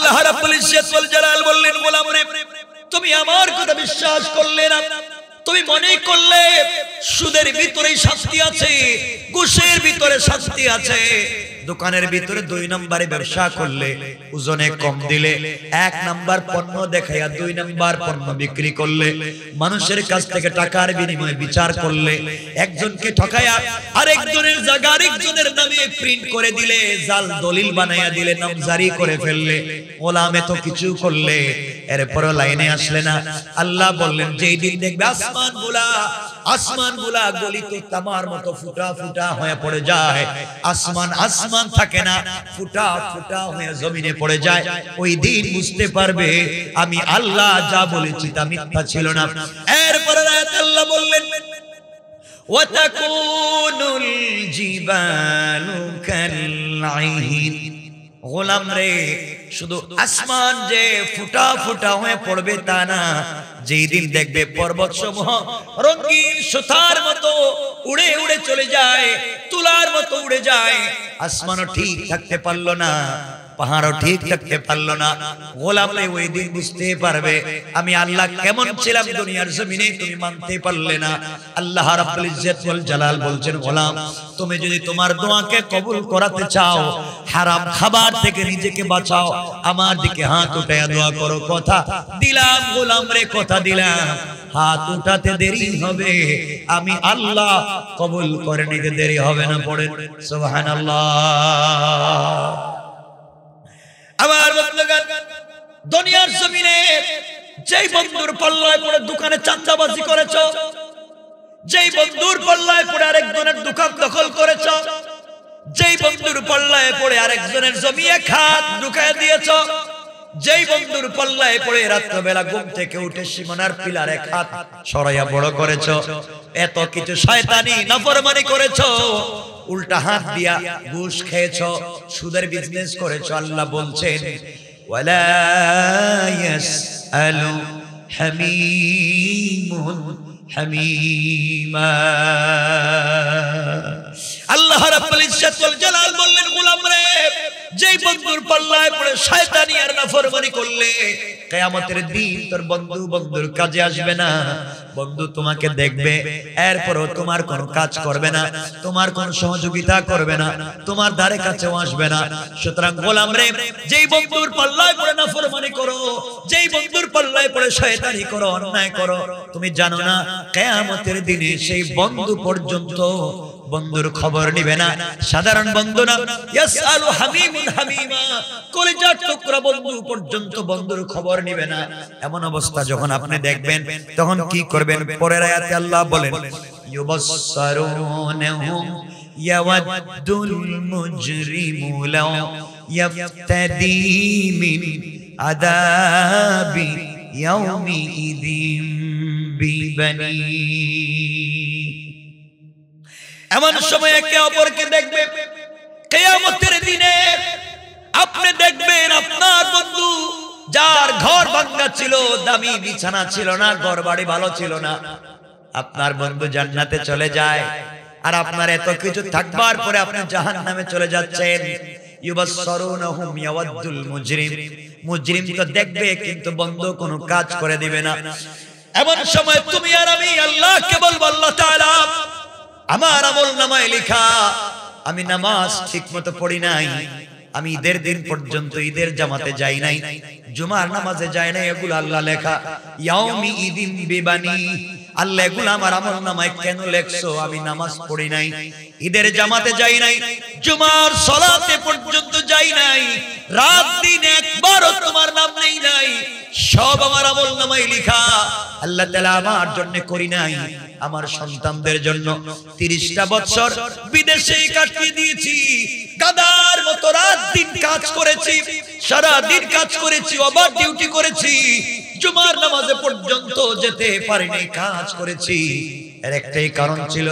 আল্লাহ রাব্বুল ইজ্জত ওয়াল জালাল বললেন, গোলাম রে, তুমি আমার কথা বিশ্বাস করলে না। তুমি মনে করলে সুদের ভিতরে শাস্তি আছে, ঘুষের ভিতরে শাস্তি আছে। দোকানের ভিতরে 2 নম্বরে ব্যবসা করলে, ওজনে কম দিলে, 1 নাম্বার পণ্য দেখাইয়া 2 নাম্বার পণ্য বিক্রি করলে, মানুষের কাছ থেকে টাকার বিনিময়ে বিচার করলে, একজনকে ঠকায়া আরেকজনের জায়গা আরেকজনের নামে প্রিন্ট করে দিলে, জাল দলিল বানাইয়া দিলে, নামজারি করে ফেললে, ওলামে তো কিছু করলে, এরপরও লাইনে আসলে না। আল্লাহ বললেন, যেই দিন দেখবে আসমানগুলা গলিত তামার মতো ফুটা ফুটা হয়ে পড়ে যায়, আসমান থাকে না, ফুটা ফুটা হয়ে জমিনে পড়ে যায়, ওই দিন বুঝতে পারবে আমি আল্লাহ যা বলেছি তা মিথ্যা ছিল না। এরপরে আল্লাহ বললেন, ওয়াতাকুনুল জিবালু কালঈহিন। গোলাম রে, শুধু আসমান যে ফুটা ফুটা হয়ে পড়বে তা না, যেই দিন দেখবে পর্বত সমূহ রঙিন সুতার মতো উড়ে উড়ে চলে যায়, তুলার মতো উড়ে যায়, আসমানও ঠিক থাকতে পারলো না, পাহাড়ও ঠিক থাকতে পারলো না। গোলাম রে, ওই দিন বুঝতে পারবে আমি আল্লাহ কেমন ছিলাম দুনিয়ার জমিনে, তুমি মানতে পারলে না। আল্লাহ রাব্বুল ইজ্জত ওয়াল জালাল বলছেন, গোলাম তুমি যদি তোমার দোয়াকে কবুল করাতে চাও, হারাম খাবার থেকে নিজেকে বাঁচাও, আমার দিকে হাত উঠায়া দোয়া করো। কথা দিলাম গোলাম রে, কথা দিলাম, হাত উঠাতে দেরি হবে, আমি আল্লাহ কবুল করে নিতে দেরি হবে না। পড়েন সুবহানাল্লাহ। আমার বন্ধুগণ, দুনিয়ার জমিনে যেই বন্ধুর পাল্লায় পড়ে দোকানে চাঁদাবাজি করেছো, যেই বন্ধুর পাল্লায় পড়ে আরেকজনের দোকান দখল করেছো, যেই বন্ধুর পাল্লায় পড়ে আরেকজনের জমি এক হাত ঢুকায় দিয়েছো, যেই বন্ধুর পাল্লায় পড়ে রাত্রবেলা ঘুম থেকে উঠে সীমানার পিলার এক হাত সরাইয়া বড় করেছো, এত কিছু শয়তানি নাফরমানি করেছো, উল্টা হাত দিয়া ঘুষ খেয়েছো, সুদের বিজনেস করেছো, আল্লাহ বলছেন, ওয়ালা ইয়াসআলু হামীমুন হামীমা। আল্লাহ রাব্বুল ইজ্জত ওয়াল জালাল বললেন, গোলাম রে, যেই বন্ধুর পাল্লায় পড়ে শয়তানি আর নাফরমানি করলে, কিয়ামতের দিন তোর বন্ধুর কাজে আসবে না। বন্ধু তোমাকে দেখবে, এরপরও তোমার কোনো কাজ করবে না, তোমার কোনো সহযোগিতা করবে না, তোমার ধারে কাছেও আসবে না। সুতরাং গোলাম রে, যেই বন্ধুর পাল্লায় পড়ে নাফরমানি করো, যেই বন্ধুর পাল্লায় পড়ে শয়তানি করো, অন্যায় করো, তুমি জানো না কিয়ামতের দিনে সেই বন্ধু পর্যন্ত বন্ধুর খবর নিবে না। সাধারণ বন্ধু না, ইয়াসআলু হামীমুন হামীমা, কলিজার টুকরা বন্ধু পর্যন্ত বন্ধুর খবর নিবে না। এমন অবস্থা যখন আপনি দেখবেন, তখন কি করবেন? পরের আয়াতে আল্লাহ বলেন, ইউবাসসারুনহুম ইয়াওয়াদ্দুল মুজরিমু লাউ ইয়াফতাদি মিন আযাবি ইয়াউমিইযিম বিবানি। এমন সময় একে অপরকে দেখবে, কিয়ামতের দিনে আপনি দেখবেন আপনার বন্ধু যার ঘর ভাঙা ছিল, দামি বিছানা ছিল না, ঘর বাড়ি ভালো ছিল না, আপনার বন্ধু জান্নাতে চলে যায়, আর আপনার এত কিছু থাকবার পরে আপনি জাহান্নামে চলে যাচ্ছেন। ইউবাসসারুনহুম ইয়াওয়াদ্দুল মুজরিম, মুজরিম তো দেখবে কিন্তু বন্ধু কোনো কাজ করে দিবে না। এমন সময় তুমি আর আমি আল্লাহকে বলবো, আল্লাহ তাআলা আমার আমলনামায় লেখা আমি নামাজ ঠিকমতো পড়ি নাই, আমি ঈদের দিন পর্যন্ত ঈদের জামাতে যাই নাই, জুমার নামাজে যাই নাই, এগুলো আল্লাহ লেখা। ইয়াউমি ইদিন বিবানি, আল্লাহ এগুলো আমার আমলনামায় কেন লেখছো? আমি নামাজ পড়ি নাই, ঈদের জামাতে যাই নাই, জুমার সালাতে পর্যন্ত যাই নাই, রাত দিন একবারও তোমার নাম নেই নাই, সব আমার আমলনামায় লেখা। আল্লাহ তাআলা আমার জন্য করি নাই, আমার সন্তানদের জন্য 30টা বছর বিদেশে কাটিয়ে দিয়েছি, গাদার মতো রাত দিন কাজ করেছি, সারা দিন কাজ করেছি, ওভার ডিউটি করেছি, জুমার নামাজে পর্যন্ত যেতে পারিনি, কাজ করেছি। এর একটাই কারণ ছিল,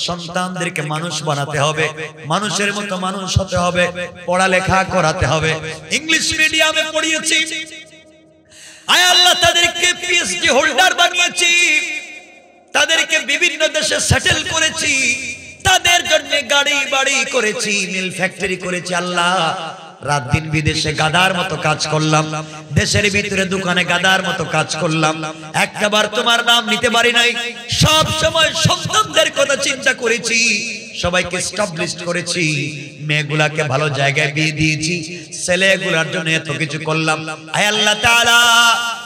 সন্তানদেরকে মানুষ বানাতে হবে, মানুষের মতো মানুষ হতে হবে, পড়ালেখা করাতে হবে। ইংলিশ মিডিয়ামে পড়িয়েছি, আয় আল্লাহ তাদেরকে পিএইচডি হোল্ডার বানিয়েছি, তাদেরকে বিভিন্ন দেশে সেটেল করেছি, তাদের জন্য গাড়ি বাড়ি করেছি, মিল ফ্যাক্টরি করেছি। আল্লাহ রাত দিন বিদেশে গাদার মতো কাজ করলাম, দেশের ভিতরে দোকানে গাদার মতো কাজ করলাম, একবার তোমার নাম নিতে পারি নাই। সব সময় সন্তানদের কথা চিন্তা করেছি, সবাইকে এস্টাবলিশ করেছি, মেয়েগুলাকে ভালো জায়গায় বিয়ে দিয়েছি, ছেলেগুলার জন্য এত কিছু করলাম। আয় আল্লাহ তাআলা,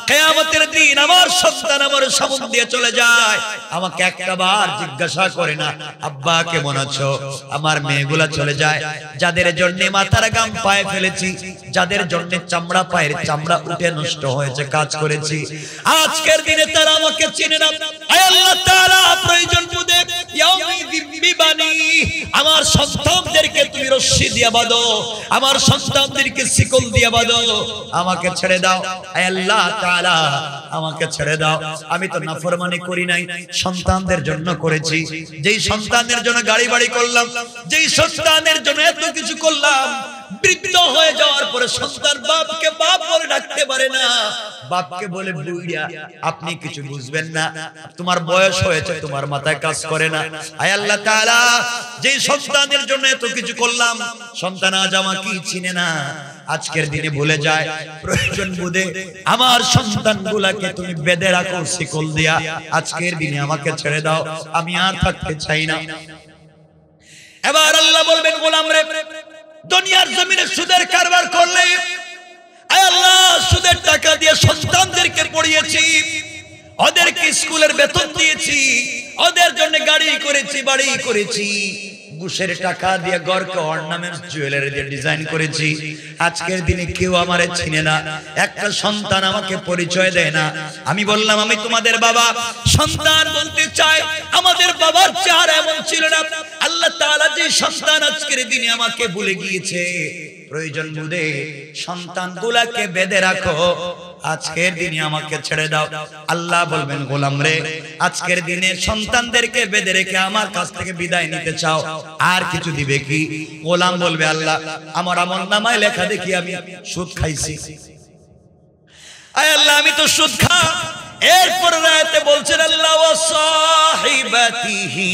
কিয়ামতের দিন আমার সন্তান আমার সামনে দিয়ে চলে যায়, আমাকে একটাবার জিজ্ঞাসা করে না আব্বা কেমন আছো। আমার মেয়েগুলা চলে যায়, যাদের জন্য মাথার গাম পায়ে ফেলেছি, যাদের জন্য চামড়া পায়ের চামড়া উঠে নষ্ট হয়েছে কাজ করেছি, আজকের দিনে তারা আমাকে চিনে না। আয় আল্লাহ তাআলা, প্রয়োজন বুঝে আমার সন্তানদেরকে তুমি রশ্মি দিয়ে বাঁধো, আমার সন্তানদেরকে শিকল দিয়ে বাঁধো, আমাকে ছেড়ে দাও। আয় আল্লাহ তাআলা, আমাকে ছেড়ে দাও। আমি তো নাফরমানি করি নাই, সন্তানদের জন্য করেছি। যেই সন্তানের জন্য গাড়ি বাড়ি করলাম, যেই সন্তানের জন্য এত কিছু করলাম, বৃদ্ধ হয়ে যাওয়ার পরে সন্তান বাপকে বাপ বলে ডাকতে পারে না, বাপকে বলে বুইড়া। আপনি কিছু বুঝবেন না, তোমার বয়স হয়েছে, তোমার মাথায় কাজ করে না। আয় আল্লাহ তাআলা, যেই সন্তানের জন্য এত কিছু করলাম, সন্তান আজ আমাকে চিনে না, আজকের দিনে ভুলে যায়। প্রয়োজন বুঝে আমার সন্তানগুলাকে তুমি বেঁধে রাখো শিকল দিয়া, আজকের দিনে আমাকে ছেড়ে দাও, আমি আর থাকতে চাই না। এবার আল্লাহ বলবেন, গোলাম রে, দুনিয়ার জমিনে সুদের কারবার করলে, আয় আল্লাহ, সুদের টাকা দিয়ে সন্তানদেরকে পড়িয়েছি, ওদেরকে স্কুলের বেতন দিয়েছি, ওদের জন্য গাড়ি করেছি, বাড়ি করেছি, ঘুষের টাকা দিয়ে গড়কে অর্নামেন্টস জুয়েলারি দিয়ে ডিজাইন করেছি। আজকের দিনে কেউ আমারে চিনে না, একটা সন্তান আমাকে পরিচয় দেয় না। আমি বললাম আমি তোমাদের বাবা, সন্তান বলতে চায় আমাদের বাবার চেহারা এমন ছিল না। আল্লাহ তাআলা যে সন্তান আজকের দিনে আমাকে ভুলে গিয়েছে, প্রয়োজন বুঝে সন্তানগুলাকে বেঁধে রাখো, আজকের দিনে আমাকে ছেড়ে দাও। আল্লাহ বলবেন, গোলাম রে, আজকের দিনে সন্তানদেরকে বেঁধে রেখে আমার কাছ থেকে বিদায় নিতে চাও, আর কিছু দিবে কি? গোলাম বলবে, আল্লাহ, আমার আমলনামায় লেখা দেখি আমি সুদ খাইছি। আয় আল্লাহ, আমি তো সুদ খা। এরপর রাতে বলছেন আল্লাহ, ওয়া সাহিবাতিহি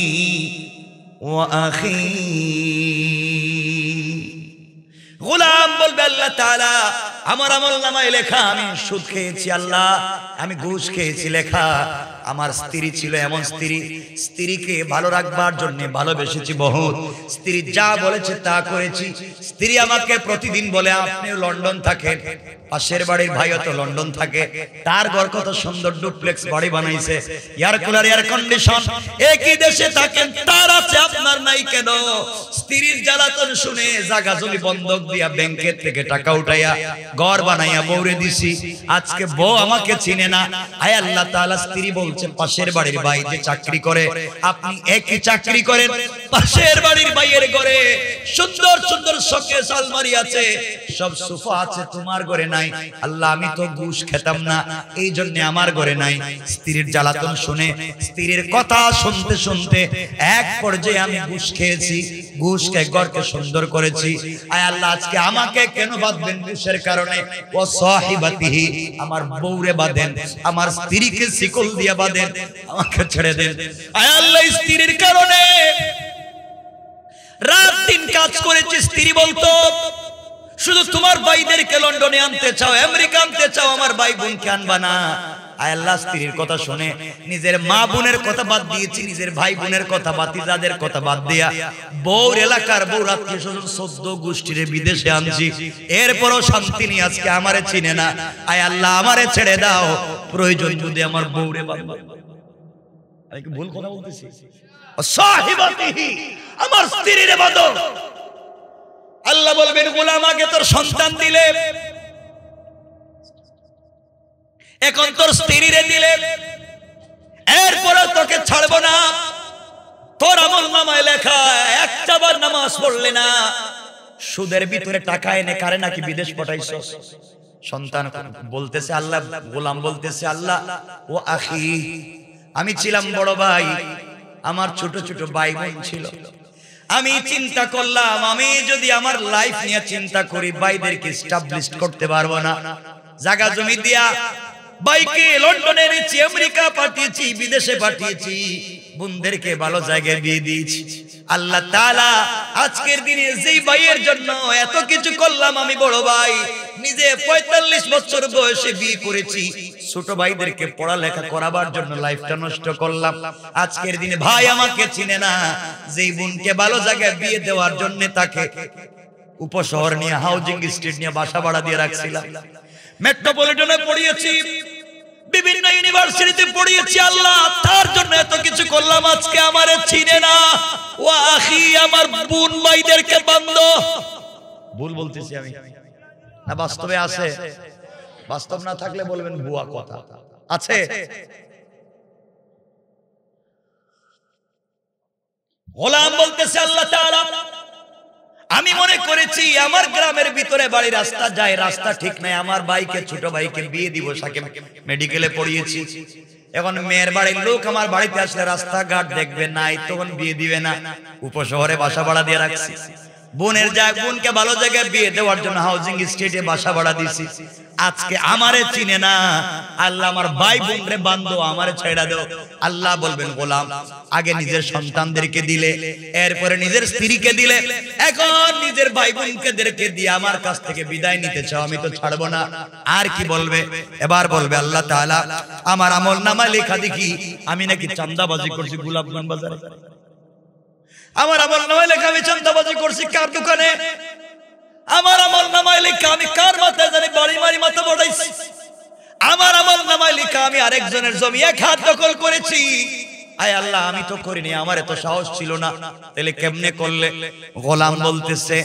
ওয়া আখি। গোলাম বলবে, আল্লাহ তাআলা, আমার আমলনামায় লেখা আমি সুদ খেয়েছি, আল্লাহ আমি ঘুষ খেয়েছি লেখা। আমার স্ত্রী ছিল এমন স্ত্রী, স্ত্রীকে ভালো রাখবার জন্য ভালোবেসেছি বহুত, স্ত্রী যা বলেছে তা করেছি। স্ত্রী আমাকে প্রতিদিন বলে, আপনিও লন্ডন থাকেন, পাশের বাড়ির ভাইও তো লন্ডন থাকে, তার ঘর কত সুন্দর ডুপ্লেক্স বাড়ি বানাইছে, এয়ার কুলার এয়ার কন্ডিশন, একই দেশে থাকেন, তার আছে আপনার নাই কেন? স্ত্রীর জ্বালাতন শুনে জায়গা জমি বন্ধক দিয়া ব্যাংকের থেকে টাকা উঠাইয়া ঘর বানাইয়া বউরে দিছি, আজকে বউ আমাকে চিনে না। আয় আল্লাহ তাআলা, স্ত্রী বলছে পাশের বাড়ির ভাই যে চাকরি করে, আপনি একই চাকরি করেন, পাশের বাড়ির ভাইয়ের ঘরে সুন্দর সুন্দর শোকেস আলমারি আছে, সব সোফা আছে, তোমার ঘরে নাই। আল্লাহ, আমি তো ঘুষ খেতাম না, এই জন্য আমার ঘরে নাই। স্ত্রীর জ্বালাতন শুনে, স্ত্রীর কথা শুনতে শুনতে এক পর্যায়ে আমি ঘুষ খেয়েছি, ঘুষ খেয়ে ঘরকে সুন্দর করেছি। আয় আল্লাহ, আজকে আমাকে কেন বাঁধবেন ঘুষের কারণে? ও সাহিবাতিহি, আমার বউরে বাঁধেন, আমার স্ত্রীকে শিকল দিয়ে বাঁধেন, আমাকে ছেড়ে দেন। আয় আল্লাহ, স্ত্রীর কারণে রাত দিন কাজ করেছি। স্ত্রী বলতো, শুধু তোমার ভাইদেরকে লন্ডনে আনতে চাও, আমেরিকা আনতে চাও, আমার ভাই বোনকে আনবা না। আয় আল্লাহ, স্ত্রীর কথা শুনে নিজের মা বোনের কথা বাদ দিয়েছি, নিজের ভাই বোনের কথা, ভাতিজাদের কথা বাদ দিয়া বউর এলাকার বউ আত্মীয় স্বজন 14 গোষ্ঠীর বিদেশে আনছি, এরপরও শান্তি নেই, আজকে আমারে চিনে না। আয় আল্লাহ, আমারে ছেড়ে দাও, প্রয়োজন যদি আমার বউরে বাঁধবা। আমি কি ভুল কথা বলতেছি? সাহিবাতিহি, আমার স্ত্রীরে বাঁধো। আল্লাহ বলবেন, গোলাম, আগে তোর সন্তান দিলে, এখন তোর স্ত্রীরে দিলে, এরপরে তোকে ছাড়বো না। তোর আমলনামায় লেখা একটাবার নামাজ পড়লে না, সুদের ভিতরে টাকা এনে কারে নাকি বিদেশ পাঠাইছস। সন্তান বলতেছে, আল্লাহ, গোলাম বলতেছে, আল্লাহ, ও আখি, আমি ছিলাম বড় ভাই, আমার ছোট ছোট ভাই বোন ছিল, আমি চিন্তা করলাম আমি যদি আমার লাইফ নিয়ে চিন্তা করি, ভাইদেরকে এস্টাবলিশ করতে পারবো না। জায়গা জমি দিয়া ভাইকে লন্ডনে এনেছি, আমেরিকা পাঠিয়েছি, বিদেশে পাঠিয়েছি, বোনদেরকে ভালো জায়গায় বিয়ে দিয়েছি। আল্লাহ তাআলা আজকের দিনে যেই ভাইয়ের জন্য এত কিছু করলাম, আমি বড় ভাই নিজে 45 বছর বয়সে বিয়ে করেছি, ছোট ভাইদেরকে পড়ালেখা করাবার জন্য লাইফটা নষ্ট করলাম। আজকের দিনে ভাই আমাকে চিনে না, যেই বোনকে ভালো জায়গায় বিয়ে দেওয়ার জন্য তাকে উপশহর নিয়ে হাউজিং স্ট্রিট নিয়ে বাসা ভাড়া দিয়ে রাখছিলাম, মেট্রোপলিটনে পড়িয়েছি, বিভিন্ন ইউনিভার্সিটিতে পড়িয়েছি, আল্লাহ তার জন্য এত কিছু করলাম, আজকে আমারে চিনে না। ও আখি, আমার বোন ভাইদেরকে বান্ধ, ভুল বলতেছি আমি না বাস্তবে আছে? বাস্তব না থাকলে বলবেন ভুয়া কথা আছে। গোলাম বলতেছে আল্লাহ তাআলা, আমি মনে করেছি আমার গ্রামের ভিতরে বাড়ি, রাস্তা যায়, রাস্তা ঠিক নাই, আমার ভাইকে ছোট ভাইকে বিয়ে দিব, সাকিব মেডিকেলে পড়িয়েছি, এখন মেয়ের বাড়ির লোক আমার বাড়িতে আসলে রাস্তাঘাট দেখবে নাই, তখন বিয়ে দিবে না, উপশহরে বাসা ভাড়া দিয়ে রাখছি। বোনের বোনকে ভালো জায়গায় বিয়ে দেওয়ার জন্য হাউজিং স্ট্রিটে বাসা ভাড়া দিছি, আজকে আমারে চিনে না। আল্লাহ আমার ভাই বোনরে বান্ধব, আমারে ছেড়ে দাও। আল্লাহ বলবেন গোলাম, আগে নিজের সন্তানদেরকে দিলে, এরপরে নিজের স্ত্রীকে দিলে, এখন নিজের ভাই বোনকে দিয়ে আমার কাছ থেকে বিদায় নিতে চাও, আমি তো ছাড়বো না। আর কি বলবে? এবার বলবে আল্লাহ তাআলা, আমার আমলনামায় লেখা দেখি আমি নাকি চাঁদাবাজি করছি গোলাপগঞ্জ বাজারে, আমার আমলনামায় লেখা আমি চাঁদাবাজি করছি কার দোকানে, আমার আমলনামায় লেখা আমি কার মাথায় জানি বাড়ি মারি মাথা বড়াইছি, আমার আমলনামায় লেখা আমি আরেকজনের জমি 1 হাত দখল করেছি। আয় আল্লাহ, আমি তো করিনি, আমার এত সাহস ছিল না, তাহলে কেমনে করলে? গোলাম বলতেছে,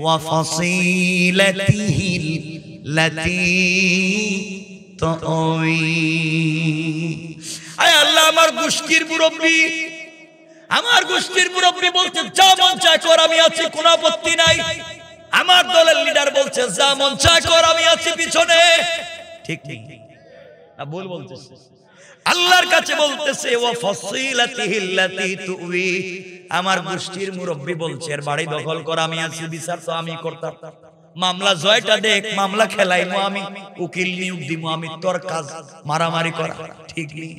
ওয়া ফাসিলাতিহিল লাতি তুই, আয় আল্লাহ আমার গোষ্ঠীর মুরব্বি, আমার গোষ্ঠীর মুরব্বি বলতে যা মন চায় কর, আমি আছি, কোনো আপত্তি নাই। আমার দলের লিডার বলছে যা মন চায় কর, আমি আছি পিছনে, ঠিক ঠিক না ভুল বলতেছে? আল্লাহর কাছে বলতেছে ওয়া ফাসিলাতিহিল লাতি তুই, আমার গোষ্ঠীর মুরব্বি বলছে এর বাড়ি দখল কর, আমি আছি, বিচার তো আমি করতাম, মামলা জয়টা দেখ, মামলা খেলাইমু আমি, উকিল নিয়োগ দিমু আমি, তোর কাজ মারামারি করা ঠিক নেই।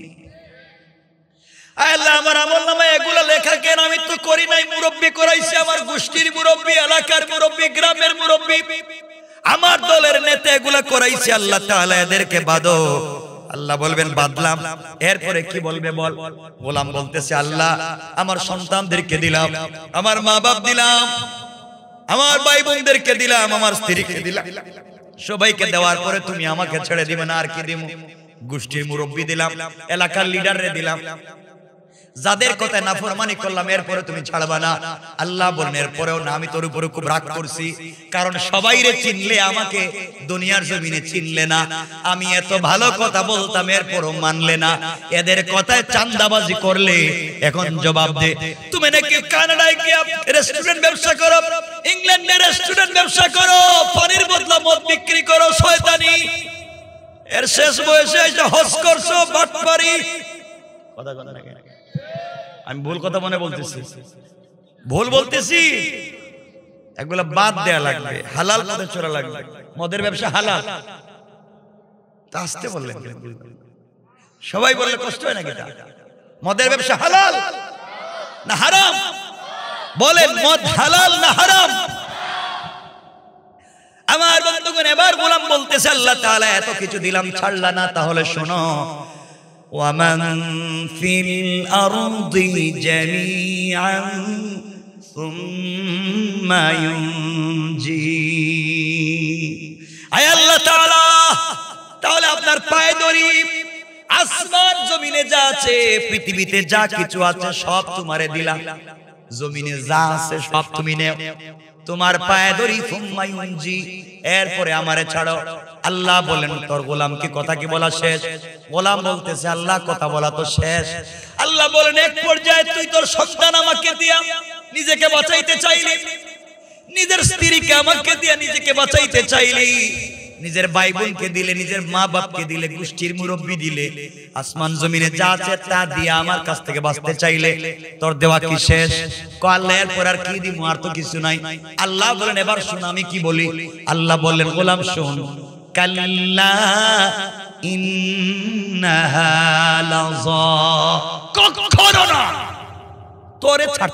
আল্লাহ আমার আমলনামায় এগুলা লেখা কেন? আমি তো করি নাই, মুরব্বি করাইছে, আমার গোষ্ঠীর মুরব্বি, এলাকার মুরব্বি, গ্রামের মুরব্বি, আমার দলের নেতা এগুলা করাইছে। আল্লাহ তাআলা এদেরকে বাঁধো। আল্লাহ বলবেন বাঁধলাম, এরপরে কি বলবে বল? গোলাম বলতেছে আল্লাহ আমার সন্তানদেরকে দিলাম, আমার মা বাপ দিলাম, আমার ভাই বোনদেরকে দিলাম, আমার স্ত্রীকে দিলাম, সবাইকে দেওয়ার পরে তুমি আমাকে ছেড়ে দিবে না, আর কি দিব? গোষ্ঠীর মুরব্বি দিলাম, এলাকার লিডাররে দিলাম, যাদের কথা নাফরমানি করলাম এরপরে তুমি ছাড়বা না। আল্লাহ বলেন এরপরেও না, আমি তোর উপরে খুব রাগ করছি, কারণ সবাইরে চিনলে আমাকে দুনিয়ার জমিনে চিনলে না, আমি এত ভালো কথা বলতাম এরপরও মানলে না, এদের কথায় চাঁদাবাজি করলে এখন জবাব দে। তুমি নাকি কানাডায় গিয়ে রেস্টুরেন্ট ব্যবসা করো, ইংল্যান্ডে রেস্টুরেন্ট ব্যবসা করো, পানির বদলা মদ বিক্রি করো, শয়তানি, এর শেষ বয়সে এসে হজ করছো, বাটপারি, কথা বলেন না কেন? আমি ভুল কথা মনে বলতেছি, ভুল বলতেছি, এগুলা বাদ দেয়া লাগবে, হালাল পথে চলা লাগবে। মদের ব্যবসা হালাল, তা আসতে বললেন, সবাই বললে কষ্ট হয় নাকি? মদের ব্যবসা হালাল না হারাম? বলেন মদ হালাল না হারাম? আমার বন্ধুগণ, এবার গোলাম বলতেছে আল্লাহ তাআলা এত কিছু দিলাম, ছাড়লা না, তাহলে শোনো, ومن في الأرض جميعا ثم ينجي, আয় আল্লাহ তাআলা তাহলে আপনার পায়ে ধরি, আসমান জমিনে যা আছে, পৃথিবীতে যা কিছু আছে সব তোমারে দিলাম, জমিনে যা আছে সব তুমি নেও, তোমার পায়ে ধরি, সুম্মা ইউনজি, এরপরে আমারে ছাড়ো। আল্লাহ বলেন তোর গোলাম কি কথা কি বলা শেষ? গোলাম বলতেছে আল্লাহ কথা বলা তো শেষ। আল্লাহ বলেন এক পর্যায়ে তুই তোর সন্তান আমাকে দিয়া নিজেকে বাঁচাইতে চাইলি, নিজের স্ত্রীকে আমাকে দিয়া নিজেকে বাঁচাইতে চাইলি, নিজের ভাই বোনকে দিলে, নিজের মা বাপকে দিলে, গোষ্ঠীর মুরব্বি দিলে, আসমান জমিনে যা আছে তা দিয়ে আমার কাছ থেকে বাঁচতে চাইলে, তোর দেওয়া কি শেষ? আল্লাহ এরপর আর কি দিব? আর তো কিছু নাই। আল্লাহ বলেন এবার শোন আমি কি বলি। আল্লাহ বললেন গোলাম শোন, কাল্লা ইন্নাহা লাযা, কখনো না তোরে ছাড়,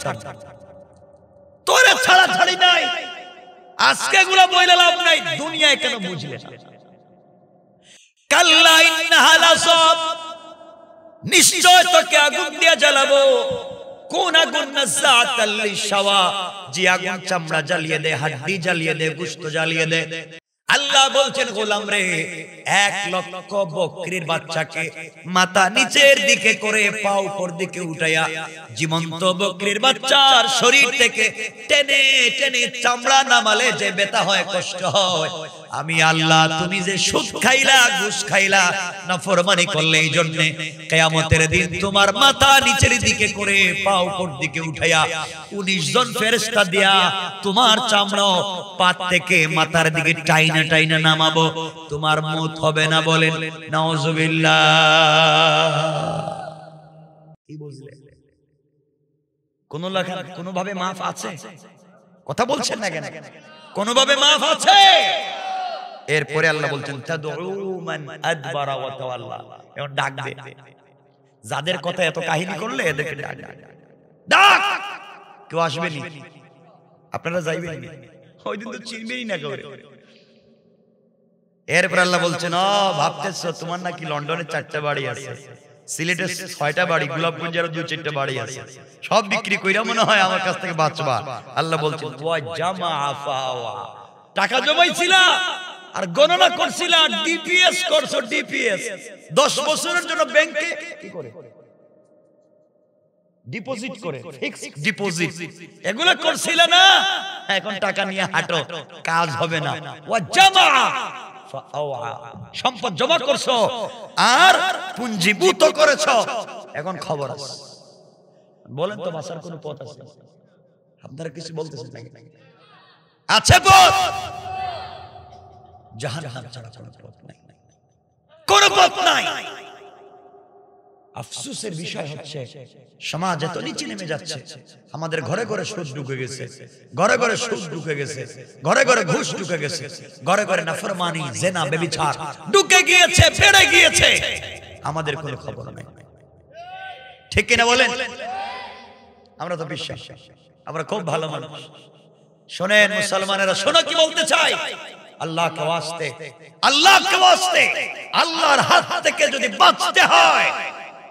করে ছাড়া ছাড়ি নাই। আজকে এগুলা বইলে লাভ নাই, দুনিয়ায় কেন বুঝলে না? কাল্লা ইন্নাহা লাযাব, নিশ্চয় তোকে আগুন দিয়ে জ্বালাবো। কোন আগুন? নাযাআতাল লিশাওয়া, যে আগুন চামড়া জ্বালিয়ে দে, হাড্ডি জ্বালিয়ে দে, গোশত জ্বালিয়ে দে। আল্লাহ বলছেন, গোলাম রে, 1 লক্ষ বকরির বাচ্চাকে মাথা নিচের দিকে করে পা উপর দিকে উঠাইয়া জীবন্ত বকরির বাচ্চার শরীর থেকে টেনে টেনে চামড়া নামালে যে ব্যথা হয়, কষ্ট হয়, আমি আল্লাহ তুমি যে সুদ খাইলা, ঘুষ খাইলা, নাফরমানি করলে, এই জন্য কিয়ামতের দিন তোমার মাথা নিচের দিকে করে পা উপর দিকে উঠাইয়া 19 জন ফেরেশতা দিয়া তোমার চামড়া পা থেকে মাথার দিকে টাইনা টাইনা নামাবো, তোমার মওত হবে না। বলেন নাউজুবিল্লাহ। কি বুঝলে? কোন ভাবে মাফ আছে? কথা বলছেন না কেন? কোন ভাবে মাফ আছে? এরপরে আল্লাহ বলছেন, তাদউ মান আদবারা ওয়া তাওয়াল্লা, এখন ডাক দে। যাদের কথা এত কাহিনী করলে এদেরকে ডাক, ডাক। কেউ আসবে নি? আপনারা যাইবেন নি? ওই দিন তো চিনবেই না কেউ। এরপর আল্লাহ বলছেন, ভাবতেছো তোমার নাকি লন্ডনে 4টা বাড়ি আছে, সিলেটে 6টা বাড়ি, গোলাপগঞ্জের 2-4টা বাড়ি আছে, সব বিক্রি কইরা মনে হয় আমার কাছ থেকে বাঁচবা। আল্লাহ বলছেন, ওয়া জামাআ ফাওয়া, টাকা জমাইছিলা আর গণনা করছিলা, ডিপিএস করছো, ডিপিএস 10 বছরের জন্য ব্যাংকে কি করে ডিপোজিট করে, ফিক্সড ডিপোজিট, এগুলো করছিলা না? এখন টাকা নিয়ে হাঁটো, কাজ হবে না। ওয়া জামাআ ফাওয়া, সম্পদ জমা করছো আর পুঞ্জীভূত করেছো, এখন খবর আছে। বলেন তো বাঁচার কোনো পথ আছে? আপনারা কিছু বলতেছেন নাকি? আছে পথ? জাহান্নাম ছাড়া কোনো পথ নাই, কোনো পথ নাই। আফসোসের বিষয় হচ্ছে সমাজ এত নিচে নেমে যাচ্ছে, আমাদের ঘরে ঘরে সুদ ঢুকে গেছে, ঘরে ঘরে সুদ ঢুকে গেছে, ঘরে ঘরে ঘুষ ঢুকে গেছে, ঘরে ঘরে নাফরমানি, জিনা, ব্যভিচার ঢুকে গিয়েছে, বেড়ে গিয়েছে, আমাদের কোনো খবর নাই। ঠিক কিনা বলেন? আমরা তো বিশ্বাস, আমরা খুব ভালো মানুষ। শোনেন মুসলমানেরা, শোনো কি বলতে চাই। আল্লাহকে ওয়াস্তে, আল্লাহকে ওয়াস্তে, আল্লাহর হাত থেকে যদি বাঁচতে হয়,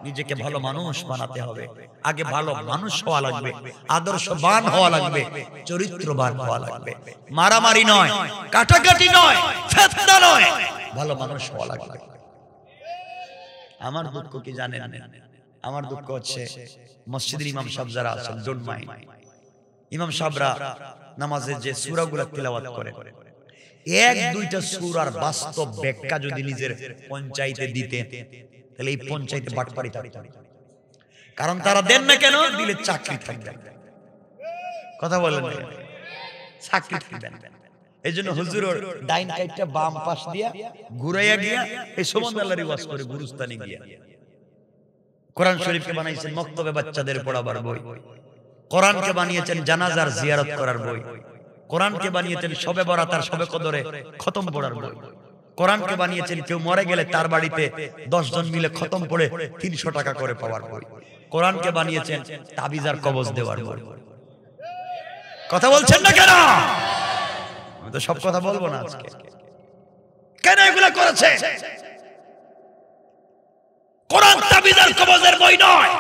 নিজেকে ভালো মানুষ বানাতে হবে। আগে ভালো মানুষ হওয়া লাগবে, আদর্শবান হওয়া লাগবে, চরিত্রবান হওয়া লাগবে। মারামারি নয়, কাটাকাটি নয়, ফিতনা নয়, ভালো মানুষ হওয়া লাগবে। আমার দুঃখ কি জানেন? আমার দুঃখ হচ্ছে মসজিদের ইমাম সাহেব যারা আছেন, ডোন্ট মাইন্ড, ইমাম সাহেবরা নামাজে যে সূরাগুলো তিলাওয়াত করে, 1-2টা সূরার বাস্তব ব্যাখ্যা যদি নিজের পঞ্চায়েতে দিতে, তাহলে এই পঞ্চায়েতে বাটপারি থাকতো। কারণ তারা দেন না কেন? দিলে চাকরি থাকবে। কথা বলেন না, চাকরি থাকবে না। এই জন্য হুজুরের ডাইন কাইটটা বাম পাশ দিয়া ঘুরাইয়া গিয়া এই সুবহানাল্লাহর ওয়াজ করে গুরুস্তানে গিয়া। কোরআন শরীফকে বানাইছেন মক্তবে বাচ্চাদের পড়াবার বই, কোরআনকে বানিয়েছেন জানাজার জিয়ারত করার বই, কোরআনকে বানিয়েছেন শবে বরাত আর শবে কদরে খতম পড়ার বই, কোরআনকে বানিয়েছেন কেউ মরে গেলে তার বাড়িতে 10 জন মিলে খতম পড়ে 300 টাকা করে পাওয়ার বই, কোরআনকে বানিয়েছেন তাবিজ আর কবজ দেওয়ার বই। কথা বলছেন না কেন? আমি তো সব কথা বলবো না আজকে। কেন এগুলা করেছে? কোরআন তাবিজ আর কবজের বই নয়।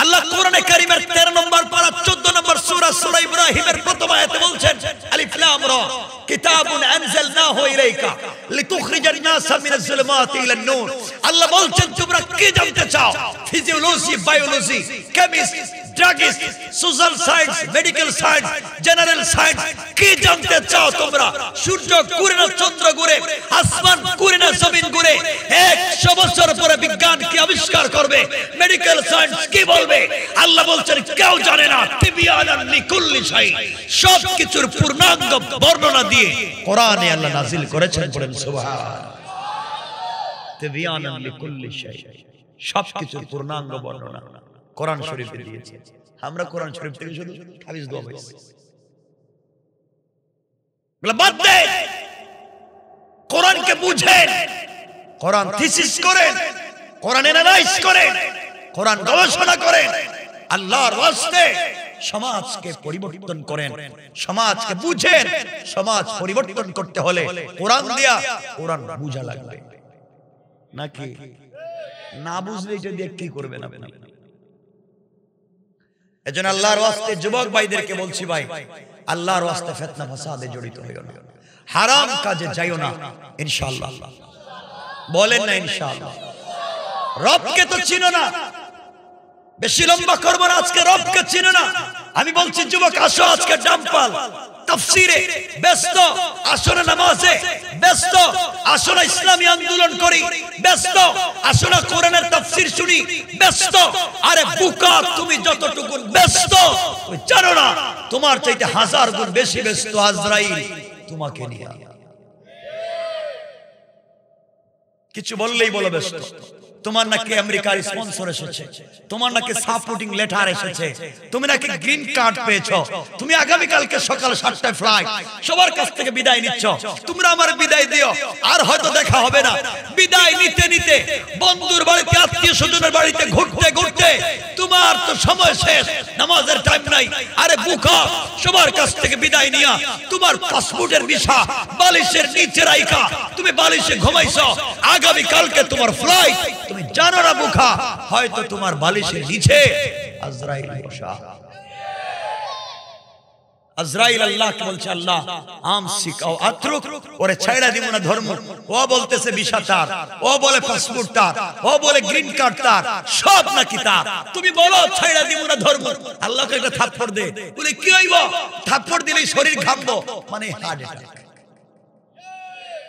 আল্লাহ কোরআনে কারীমের 13 নম্বর পারা 14 নম্বর সূরা, সূরা ইব্রাহিমের প্রথম আয়াতে বলছেন, আলিফ লাম রা, কিতাবুন আনজালনাহু ইলাইকা লিতুখরিজান নাসা মিনাজ যুলুমাতি ইলান নূর। আল্লাহ বলছেন, তোমরা কি জানতে চাও? Physiology, biology, chemistry, druggist, social science, medical science, general science, কি জানতে চাও তোমরা? সূর্য ঘুরে না চন্দ্র ঘুরে, আসমান ঘুরে না জমিন ঘুরে, 100 বছর পরে বিজ্ঞান কি আবিষ্কার করবে? মেডিকেল সায়েন্স কি বলবে? আল্লাহ বলছেন কেউ জানে না। তিবিয়ানান লিকুল্লি শাই, সব কিছুর পূর্ণাঙ্গ বর্ণনা দিয়ে কোরআনে আল্লাহ নাযিল করেছেন। পড়েন সুবহানাল্লাহ। তিবিয়ানান লিকুল্লি শাই, সব কিছুর পূর্ণাঙ্গ বর্ণনা কোরআন শরীফে দিয়েছে। আমরা কোরআন শরীফ থেকে শুধু তাবিজ দোয়া পাইছি। বাদ দে, কোরআনকে বুঝেন, কোরআন থিসিস করেন, কোরআন অ্যানালাইজ করেন, কোরআন গবেষণা করেন। আল্লাহর ওয়াস্তে সমাজকে পরিবর্তন করেন, সমাজকে বুঝেন। সমাজ পরিবর্তন করতে হলে কোরআন দিয়া কোরআন বুঝা লাগবে, নাকি না বুঝলে এটা দিয়ে কি করবেন আপনি? এজন্য আল্লাহর ওয়াস্তে যুবক ভাইদেরকে বলছি, ভাই আল্লাহর ওয়াস্তে ফিতনা ফাসাদে জড়িত হইও না, হারাম কাজে যাইও না, ইনশাআল্লাহ। বলেন না ইনশাআল্লাহ। রবকে তো চিনো না, বেশি লম্বা করব না, আজকে রবকে চিনো না। আমি বলছি যুবক, আসো আজকে ডাম্পাল তাফসীরে ব্যস্ত, আসো না নামাজে ব্যস্ত, আসো না ইসলামী আন্দোলন করি ব্যস্ত, আসো না কোরআনের তাফসীর শুনি ব্যস্ত। আরে বুকা, তুমি যতটুকু ব্যস্ত তুমি জানো না, তোমার চাইতে হাজার গুণ বেশি ব্যস্ত আজরাইল তোমাকে নিয়ে। কিছু বললেই বলো ব্যস্ত। তোমার নাকি আমেরিকার স্পন্সর এসেছে, তোমার নাকি সাপোর্টিং লেটার এসেছে, তুমি নাকি গ্রিন কার্ড পেয়েছো, তুমি আগামী কালকে সকাল 7টায় ফ্লাইট, সবার কাছ থেকে বিদায় নিচ্ছ। তোমরা আমার বিদায় দিও, আর হয়তো দেখা হবে না। বিদায় নিতে নিতে বন্ধুর বাড়িতে, আত্মীয় স্বজনের বাড়িতে ঘুরতে ঘুরতে তোমার তো সময় শেষ, নামাজের টাইম নাই। আরে বুকা, সবার কাছ থেকে বিদায় নিয়া তোমার পাসপোর্টের ভিসা বালিশের নিচে রাইখা তুমি বালিশে ঘুমাইছো, আগামী কালকে তোমার ফ্লাইট, তুমি জানো না বুকা, হয়তো তোমার বালিশের নিচে আজরাইল বসা। আজরাইল আল্লাহকে বলছে, আল্লাহ আমসিক আও আতরুক, ওরে ছাইড়া দিব না ধর্ম। ও বলতেছে ভিসা তার, ও বলে পাসপোর্ট তার, ও বলে গ্রিন কার্ড তার, সব নাকি তার। তুমি বলো ছাইড়া দিব না ধর্ম, আল্লাহকে একটা থাপ্পড় দে। বলে কি হইব? থাপ্পড় দিলেই শরীর ঘামবো, মানে হার্ট অ্যাটাক।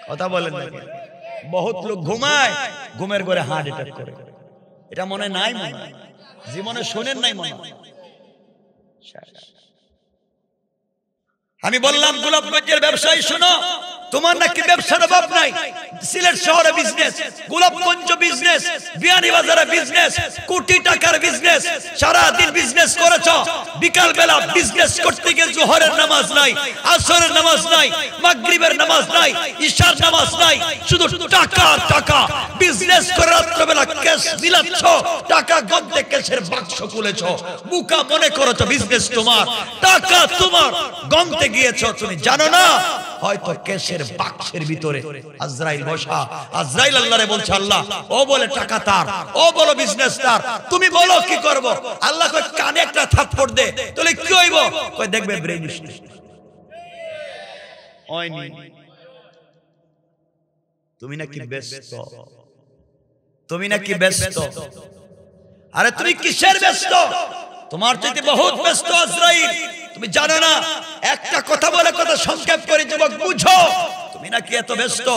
কথা বলেন না? বহুত লোক ঘুমায়, ঘুমের ঘরে হার্ট অ্যাটাক করে। এটা মনে নাই, মনে জীবনে শোনেন নাই মনে। আমি বললাম গোলাপগঞ্জের ব্যবসায়ী, শোনো, তোমার নাকি ব্যবসার অভাব নাই। সিলেট শহরে বিজনেস, গোলাপগঞ্জ বিজনেস, বিয়ানীবাজারে বিজনেস, কোটি টাকার বিজনেস, সারা দিন বিজনেস করেছো, বিকাল বেলা বিজনেস করতে গিয়ে জোহরের নামাজ নাই, আসরের নামাজ নাই, মাগরিবের নামাজ নাই, ইশার নামাজ নাই, শুধু টাকা টাকা। বিজনেস করে রাত্রিবেলা ক্যাশ দিলাচ্ছ, টাকা গন্তে ক্যাশের বাক্স খুলেছো, বুকা মনে করেছো বিজনেস তোমার, টাকা তোমার, গন্তে গিয়েছো। তুমি জানো না হয়তো ক্যাশের বাক্সের ভিতরে আজরাইল বসা। আজরাইল আল্লাহরে বলছে, আল্লাহ ও বলে টাকা তার, ও বলো বিজনেস তার, তুমি বলো কি করব? আল্লাহ কয় কানে একটা থাপ্পড় দে। তাহলে কি হইব? কয় দেখবে ব্রেন হয়নি। তুমি নাকি ব্যস্ত, তুমি নাকি ব্যস্ত। আরে তুমি কিসের ব্যস্ত? তোমার চাইতে বহুত ব্যস্ত আজরাইল। তুমি জানো না, একটা কথা বলে কথা সংক্ষেপ করে যুবক বুঝো, তুমি নাকি এত ব্যস্ত।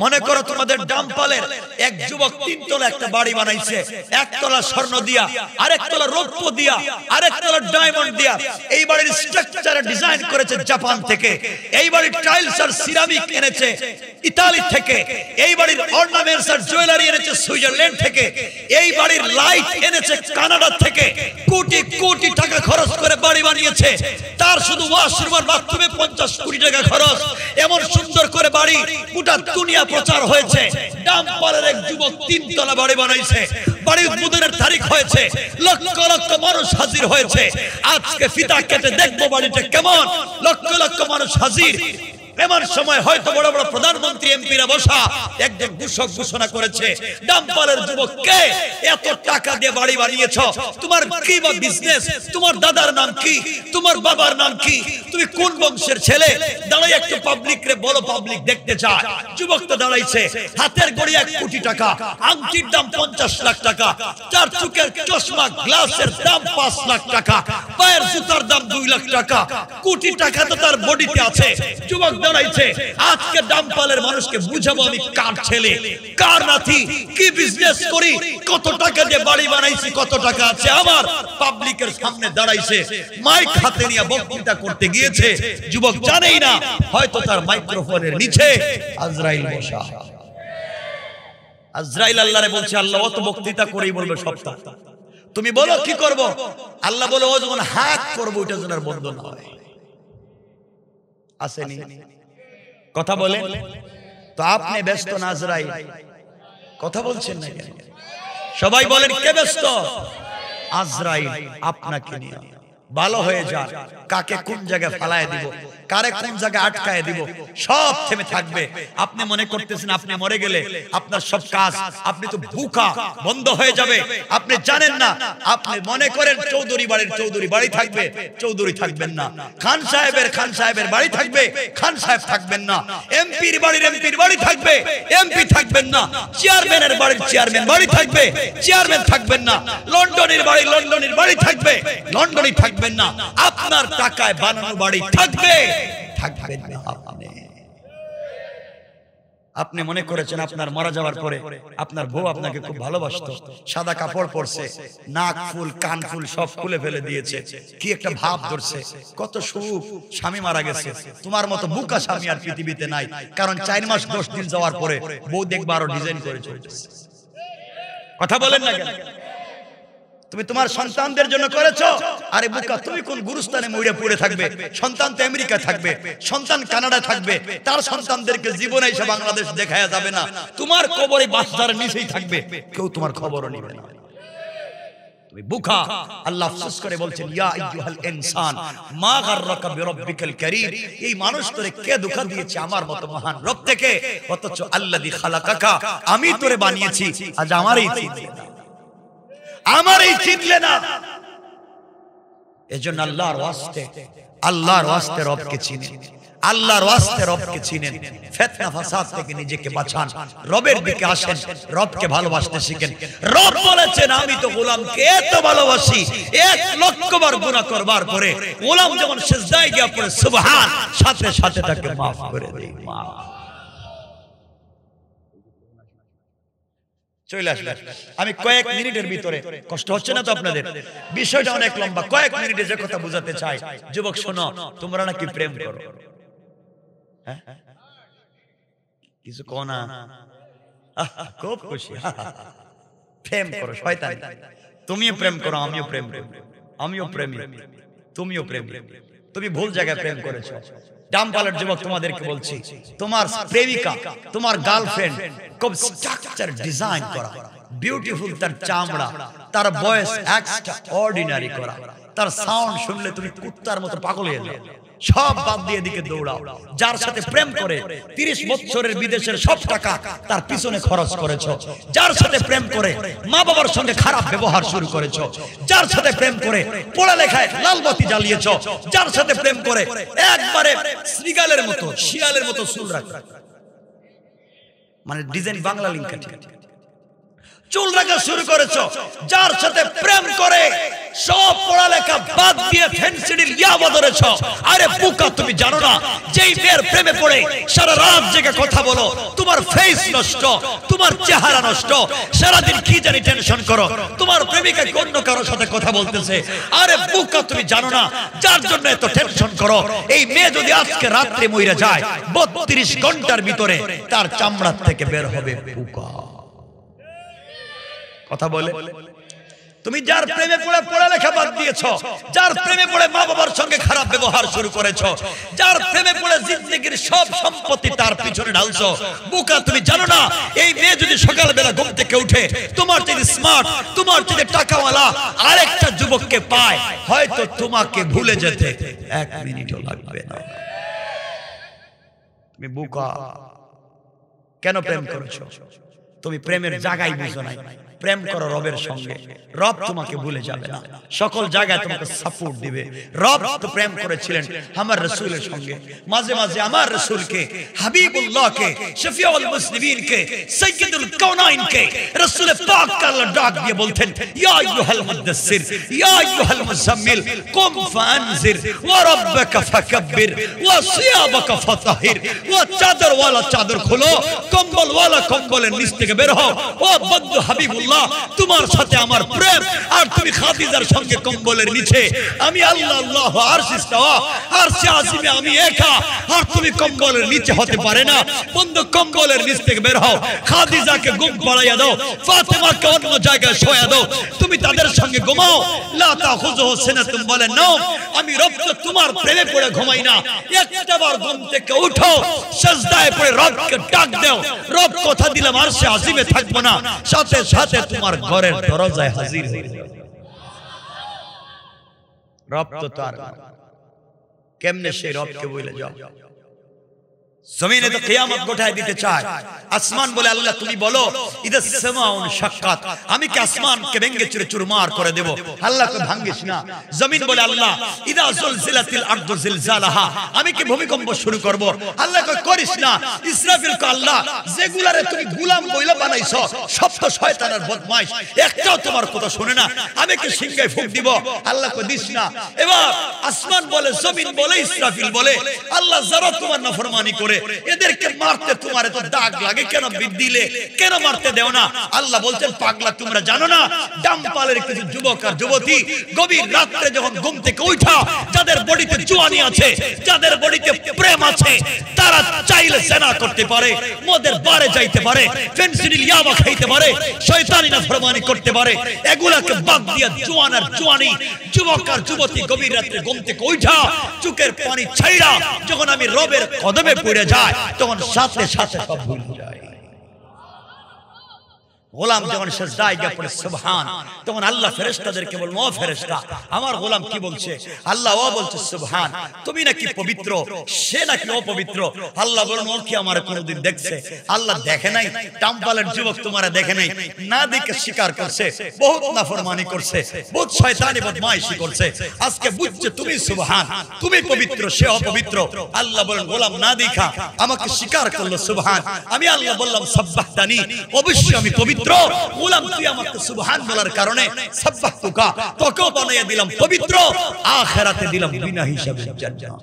মনে করো তোমাদের ডাম্পালের এক যুবক 3 তলা একটা বাড়ি বানাইছে, 1 তলা স্বর্ণ দিয়া, আরেক তলা রৌপ্য দিয়া, আরেক তলা ডায়মন্ড দিয়া। এই বাড়ির স্ট্রাকচার ডিজাইন করেছে জাপান থেকে, এই বাড়ির টাইলস আর সিরামিক এনেছে ইতালি থেকে, এই বাড়ির অর্নামেন্টস আর জুয়েলারি এনেছে সুইজারল্যান্ড থেকে, এই বাড়ির লাইট এনেছে কানাডা থেকে। কোটি কোটি টাকা খরচ করে বাড়ি বানিয়েছে, তার শুধু ওয়াশরুম আর বাথরুমে 50 কোটি টাকা খরচ। এমন সুন্দর করে বাড়ি গোটা দুনিয়া প্রচার হয়েছে। ডাম্পালের এক যুবক 3 তলা বাড়ি বানাইছে, বাড়ি উদ্বোধনের তারিখ হয়েছে, লক্ষ লক্ষ মানুষ হাজির হয়েছে। আজকে ফিতা কেটে দেখবো বাড়িটা কেমন, লক্ষ লক্ষ মানুষ হাজির। এমন সময় হয়তো বড় বড় প্রধানমন্ত্রী এমপিরা বসা একজন ঘোষক ঘোষণা করেছে, ডাম্পালের যুবককে এত টাকা দিয়ে বাড়ি বানিয়েছো, তোমার কি বা বিজনেস, তোমার দাদার নাম কি, তোমার বাবার নাম কি, তুমি কোন বংশের ছেলে? দাঁড়াই একটু পাবলিক রে বলো, পাবলিক দেখতে চায়। যুবক তো দাঁড়াইছে, হাতের ঘড়ি 1 কোটি টাকা, আংটির দাম 50 লাখ টাকা, চার চোখের চশমা গ্লাসের দাম 5 লাখ টাকা, পায়ের জুতার দাম 2 লাখ টাকা, কোটি টাকা তো তার বডিতে আছে। যুবক দাঁড়াইছে, আজকে ডাম্পালের মানুষকে বুঝাবো আমি কার ছেলে, কার নাতি, কি বিজনেস করি, কত টাকা দিয়ে বাড়ি বানাইছি, কত টাকা আছে আমার। পাবলিকের সামনে দাঁড়াইছে, মাইক হাতে নিয়ে বক্তৃতা করতে গিয়েছে। যুবক জানেই না হয়তো তার মাইক্রোফোনের নিচে আজরাইল বসা। আজরাইল আল্লাহরে বলছে, আল্লাহ অত বক্তৃতা করেই বলবে সপ্তাহ, তুমি বলো কি করব? আল্লাহ বলে, ও যখন হাত করবো ওইটা যেন আর বন্ধ না হয়। আসেনি কথা বলে তো আপনি ব্যস্ত না আজরাইল? কথা বলছেন না কেন? সবাই বলেন কে ব্যস্ত? আজরাইল আপনাকে নিয়ে। ভালো হয়ে যান, কাকে কোন জায়গায় ফালায় দিব, কারে কোন জায়গায় আটকায় দিব, সব থেমে থাকবে। আপনি মনে করতেছেন আপনি মরে গেলে আপনার সব কাজ, আপনি তো বুকা বন্ধ হয়ে যাবে। আপনি জানেন না, আপনি মনে করেন চৌধুরী বাড়ির চৌধুরী বাড়ি থাকবে, চৌধুরী থাকবেন না। খান সাহেবের বাড়ি থাকবে, খান সাহেব থাকবেন না। এমপির বাড়ির এমপির বাড়ি থাকবে, এমপি থাকবেন না। চেয়ারম্যানের বাড়ির চেয়ারম্যান বাড়ি থাকবে, চেয়ারম্যান থাকবেন না। লন্ডনের বাড়ি লন্ডনের বাড়ি থাকবে, লন্ডনই থাকবেন না। আপনার টাকায় বানানো বাড়ি থাকবে, থাকবেন না। আপনি মনে করেছেন আপনার মারা যাওয়ার পরে আপনার বউ আপনাকে খুব ভালোবাসতো, সাদা কাপড় পরছে, নাক ফুল কান ফুল সব খুলে ফেলে দিয়েছে, কি একটা ভাব ধরছে, কত সুখ, স্বামী মারা গেছে। তোমার মতো বুকা স্বামী আর পৃথিবীতে নাই। কারণ 4 মাস 10 দিন যাওয়ার পরে বউ দেখবা আরো ডিজাইন করে চলতেছে। কথা বলেন না কেন? তুমি তোমার সন্তানদের জন্য করেছো, আরে বুকা তুমি কোন গুরুস্থানে মইরা পড়ে থাকবে? সন্তান তো আমেরিকা থাকবে, সন্তান কানাডা থাকবে, তার সন্তানদেরকে জীবনে এসে বাংলাদেশ দেখায়া যাবে না। তোমার কবরে বাসদার নিচেই থাকবে, কেউ তোমার খবরও নেবে না। তুমি বুকা। আল্লাহ আফসোস করে বলছেন, ইয়া আইয়ুহাল ইনসান মা গাররাকা বিরাব্বিকাল কারীম। এই মানুষ তোরে কে ধোঁকা দিয়েছে আমার মতো মহান রব থেকে? অথচ আল্লাযী খালাকাকা, আমি তোরে বানিয়েছি, আজ আমারই চিনলে না, আমারই চিনলে না। এজন্য আল্লাহর ওয়াস্তে রবকে চিনেন, আল্লাহর ওয়াস্তে রবকে চিনেন। ফিতনা ফাসাদ থেকে নিজেকে বাঁচান, রবের দিকে আসেন, রবকে ভালোবাসতে শিখেন। রব বলেছেন আমি তো গোলামকে এত ভালোবাসি, 1 লক্ষ বার গুনাহ করবার পরে গোলাম যখন সিজদায় গিয়ে পড়ে সুবহান, সাথে সাথে তাকে maaf করে দেই। চলে আসলে আমি কয়েক মিনিটের ভিতরে, কষ্ট হচ্ছে না তো আপনাদের? বিষয়টা অনেক লম্বা, কয়েক মিনিটে যে কথা বুঝাতে চাই। যুবক শোনো, তোমরা নাকি প্রেম করো, হ্যাঁ? কিছু কও না, খুব খুশি। প্রেম করো শয়তান। তুমিও প্রেম করো, আমিও প্রেম করি, আমিও প্রেমী, তুমিও প্রেমী। তুমি ভুল জায়গায় প্রেম করেছো। ডামপালের যুবক তোমাদেরকে বলছি, তোমার প্রেমিকা, তোমার গার্লফ্রেন্ড খুব স্ট্রাকচার ডিজাইন করা, বিউটিফুল, তার চামড়া, তার ভয়েস এক্সট্রা অর্ডিনারি করা, তার সাউন্ড শুনলে তুমি কুত্তার মতো পাগল হয়ে যাও। সব বাদ দিয়ে দিকে দৌড়াও। যার সাথে প্রেম করে 30 বছরের বিদেশের সব টাকা তার পিছনে খরচ করেছো, যার সাথে প্রেম করে মা বাবার সঙ্গে খারাপ ব্যবহার শুরু করেছো, যার সাথে প্রেম করে পড়ালেখায় লালবাতি জ্বালিয়েছো, যার সাথে প্রেম করে একবারে শ্রীগালের মতো শিয়ালের মতো চুল রাখা, মানে ডিজাইন বাংলা লিঙ্ক চুল রাখা শুরু করেছো, যার সাথে প্রেম করে সব পড়ালেখা বাদ দিয়ে ফেন্সিডিল ইয়াবা ধরেছো। আরে বুকা, তুমি জানো না যেই মেয়ের প্রেমে পড়ে সারা রাত জেগে কথা বলো, তোমার ফেস নষ্ট, তোমার চেহারা নষ্ট, সারাদিন কি জানি টেনশন করো, তোমার প্রেমিকা অন্য কারোর সাথে কথা বলতেছে। আরে বুকা, তুমি জানো না যার জন্য এত টেনশন করো, এই মেয়ে যদি আজকে রাত্রে মইরা যায় 32 ঘন্টার ভিতরে তার চামড়া থেকে বের হবে বুকা। কথা বলে, তুমি যার প্রেমে পড়ে পড়ালেখা বাদ দিয়েছো, যার প্রেমে পড়ে মা বাবার সঙ্গে খারাপ ব্যবহার শুরু করেছো, যার প্রেমে পড়ে জিন্দেগির সব সম্পত্তি তার পিছনে ঢালছো, বুকা তুমি জানো না এই মেয়ে যদি সকালবেলা ঘুম থেকে উঠে তোমার চেয়ে স্মার্ট, তোমার চেয়ে টাকাওয়ালা আরেকটা যুবককে পায়, হয়তো তোমাকে ভুলে যেতে 1 মিনিটও লাগবে না। তুমি বুকা, কেন প্রেম করেছো? তুমি প্রেমের জায়গায় বুঝো নাই। প্রেম করো রবের সঙ্গে, রব তোমাকে ভুলে যাবে না, সকল জায়গায় তোমাকে সাপোর্ট দিবে। রব তো প্রেম করেছিলেন আমার রাসূলের সঙ্গে, মাঝে মাঝে আমার রাসূলকে, হাবিবুল্লাহকে, শফিউল মুসলিমিনকে, সাইয়্যিদুল কাউনাইনকে রাসূল পাক আল্লাহ ডাক দিয়ে বলতেন, ইয়া আইয়ুহাল মুদাসসির, ইয়া আইয়ুহাল মুজাম্মিল, কুম ফানজির, ওয়া রাব্বাকা ফাকাব্বির, ওয়া সিয়াবাকা ফাতাহির। ওয়া চাদর ওয়ালা চাদর খোলো, কম্বল ওয়ালা কম্বলের নিচ থেকে বের হও। ও বন্ধু হাবিবুল্লাহ, তোমার সাথে আমার প্রেম, আর তুমি খাদিজার সঙ্গে কম্বলের নিচে, আমি আল্লাহ আল্লাহ আরশ ইস্তাওয়া, আরশে আজিমে আমি একা, আর তুমি কম্বলের নিচে হতে পারে না। বন্ধু কম্বলের নিচ থেকে বের হও, খাদিজাকে ঘুম পাড়াইয়া দাও, ফাতেমাকে অন্য জায়গায় শোয়া দাও, তুমি তাদের সঙ্গে ঘুমাও। লা তাখুযুহু সিনাতুম ওয়ালা নাওম, আমি রব তো তোমার প্রেমে পড়ে ঘুমাই না, একটাবার ঘুম থেকে উঠো, সিজদায় পড়ে রবকে ডাক দাও, রব কথা দিলাম আরশে আজিমে থাকবো না, সাথে সাথে তোমার ঘরের দরজায় হাজির হয়ে যাবে। রব তো তার কেমনে সেই রবকে বলে যাও জমিনে তো কিয়ামত ঘটায় দিতে চায় আসমান বলে আল্লাহ তুমি বলো ইদা সামাউন শাক্কাত আমি কি আসমানকে ভেঙে চুরে চুরমার করে দেব আল্লাহকে ভাঙিস না জমিন বলে আল্লাহ ইদা যুলজিলাতিল আরদু জিলজালাহা আমি কি ভূমিকম্প শুরু করব আল্লাহকে করিস না ইসরাফিলকে আল্লাহ যেগুলারে তুমি গোলাম বইলা বানাইছো সব তো শয়তানের বদমাইশ একটাও তোমার কথা শুনে না আমি কি সিংহায় ফুঁক দিব আল্লাহকে দিস না এবার আসমান বলে জমিন বলে ইসরাফিল বলে আল্লাহ যারা তোমার নাফরমানি করে এদেরকে মারতে তোমার এত দাগ লাগে কেন দিলে কেন মারতে দেও না আল্লাহ বলছেন পাগলা তোমরা জানো না ডাম্পালের কিছু যুবক আর যুবতী গভীর রাতে যখন ঘুম থেকে ওঠা যাদের বডিতে জওয়ানি আছে যাদের বডিতে প্রেম আছে তারা চাইলে সেনা করতে পারে মদের বারে যাইতে পারে ফেনসিডিল ইয়াবা খাইতে পারে শয়তানি নাফরমানি করতে পারে এগুলাকে বাদ দিয়া জওয়ান আর জওয়ানি যুবক আর যুবতী গভীর রাতে ঘুম থেকে ওঠা চোখের পানি ছাইড়া যখন আমি রবের কদমে পড়ে যায় তখন সাথে সাথে সব ভুলে যায় গোলাম যখন সিজদায় গিয়ে পড়ে সুবহান তখন আল্লাহ ফেরেশতাদেরকে বলল ও ফেরেশতা আমার গোলাম কি বলছে আল্লাহ ও বলছে সুবহান তুমি নাকি পবিত্র সে নাকি অপবিত্র আল্লাহ বলেন ও কি আমার কোনদিন দেখছে আল্লাহ দেখে নাই টাম্পালের যুবক তোমারে দেখে নাই না দেখে স্বীকার করছে বহুত নাফরমানি করছে বহুত শয়তানি বদমাইশি করছে আজকে বুঝছে তুমি সুবহান তুমি পবিত্র সে অপবিত্র আল্লাহ বলেন গোলাম না দেখা আমাকে স্বীকার করলো সুবহান আমি আল্লাহ বললাম সাব্বাহতানি অবশ্যই আমি পবিত্র গোলাম তুই আমাকে সুবহান বলার কারণে সাব্বাহতুকা তোকেও বানিয়ে দিলাম পবিত্র আখিরাতে দিলাম বিনা হিসাবে জান্নাত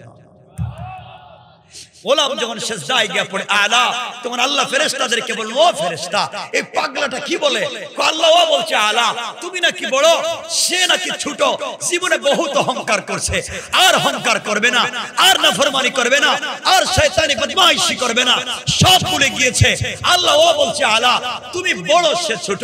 গোলাম যখন সিজদায় গিয়ে পড়ে আলা তখন আল্লাহ ফেরেশতাদেরকে বলল ও ফেরেশতা এই পাগলাটা কি বলে আল্লাহ ও বলছে আলা তুমি নাকি বড় সে নাকি ছোট জীবনে বহুত অহংকার করছে আর অহংকার করবে না আর নাফরমানি করবে না আর শয়তানি বদমাইশি করবে না সব ভুলে গিয়েছে আল্লাহ ও বলছে আলা তুমি বড় সে ছোট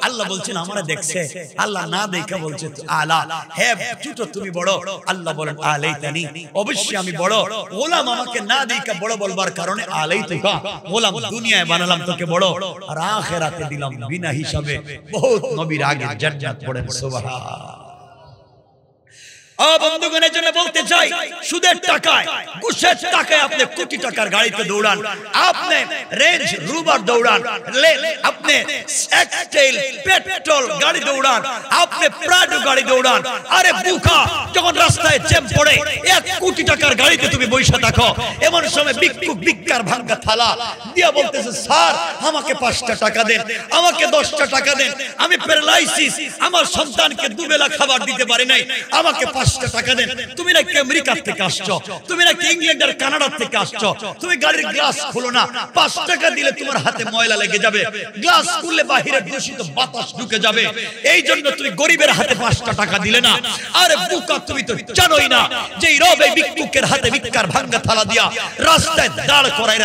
আল্লাহ বলছেন আমারে দেখছে আল্লাহ না দেখে বলছে আলা হে ছোট তুমি বড় আল্লাহ বলেন আলাইতানি অবশ্যই আমি বড় গোলাম আমাকে না দেখে বড় বলবার কারণে আলাইতুকা গোলাম দুনিয়ায় বানালাম তোকে বড় আর আখিরাতে দিলাম বিনা হিসাবে বহুত নবীর আগে জান্নাত পড়েন সুবহান বন্ধুগণের জন্য বলতে চাই সুদের টাকায় ঘুষের টাকায় আপনি কোটি টাকার গাড়িতে দৌড়ান আপনি রেঞ্জ রোভার দৌড়ান আপনি এক্সটেল পেট্রোল গাড়ি দৌড়ান আপনি প্রাডো গাড়ি দৌড়ান আরে বুকা যখন রাস্তায় জ্যাম পড়ে 1 কোটি টাকার গাড়িতে তুমি বসে থাকো এমন সময় ভিক্ষুক ভিক্ষার ভাঙা থালা দিয়া বলতেছে স্যার আমাকে 5টা টাকা দেন আমাকে 10টা টাকা দেন আমি প্যারালাইসিস আমার সন্তানকে দুবেলা খাবার দিতে পারি নাই আমাকে 5টা টাকা দেন তুমি নাকি আমেরিকা থেকে আসছো তুমি নাকি ইংল্যান্ড আর কানাডা থেকে আসছো তুমি গাড়ির গ্লাস খুলো না 5 টাকা দিলে তোমার হাতে ময়লা লেগে যাবে গ্লাস খুললে বাইরে দূষিত বাতাস ঢুকে যাবে এই জন্য তুমি গরিবের হাতে 5টা টাকা দিলে না আরে বুকা তুমি তো জানোই না যে এই রব এই ভিক্ষুকের হাতে ভিক্ষার ভাঙা থালা দিয়া রাস্তায় দাঁড় করায়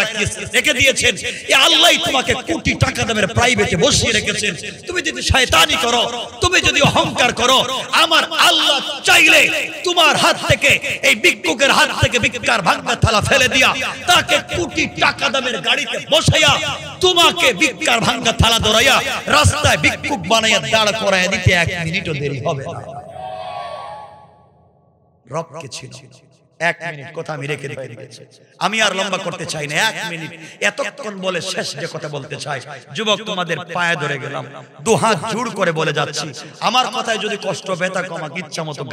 রেখে দিয়েছেন এই আল্লাহই তোমাকে কোটি টাকা দামের প্রাইভেটে বসিয়ে রেখেছেন তুমি যদি শয়তানি করো তুমি যদি অহংকার করো আমার আল্লাহ চাইলে তোমার হাত থেকে এই ভিক্ষুকের হাত থেকে ভিক্ষার ভাঙা থালা ফেলে দিয়া তাকে কোটি টাকা দামের গাড়িতে বসাইয়া তোমাকে ভিক্ষার ভাঙা থালা ধরাইয়া রাস্তায় ভিক্ষুক বানাইয়া দাঁড় করায় দিতে 1 মিনিটও দেরি হবে না রবকে ছিল 1 মিনিট কথা আমি রেখে দিয়েছি আমি আর লম্বা করতে চাই না 1 মিনিট এতক্ষণ বলে শেষ যে কথা বলতে চাই যুবক তোমাদের পায়ে ধরে গেলাম দুহাত জোড় করে বলে যাচ্ছি আমার কথায় যদি কষ্ট ব্যথা আমাকে ইচ্ছামতো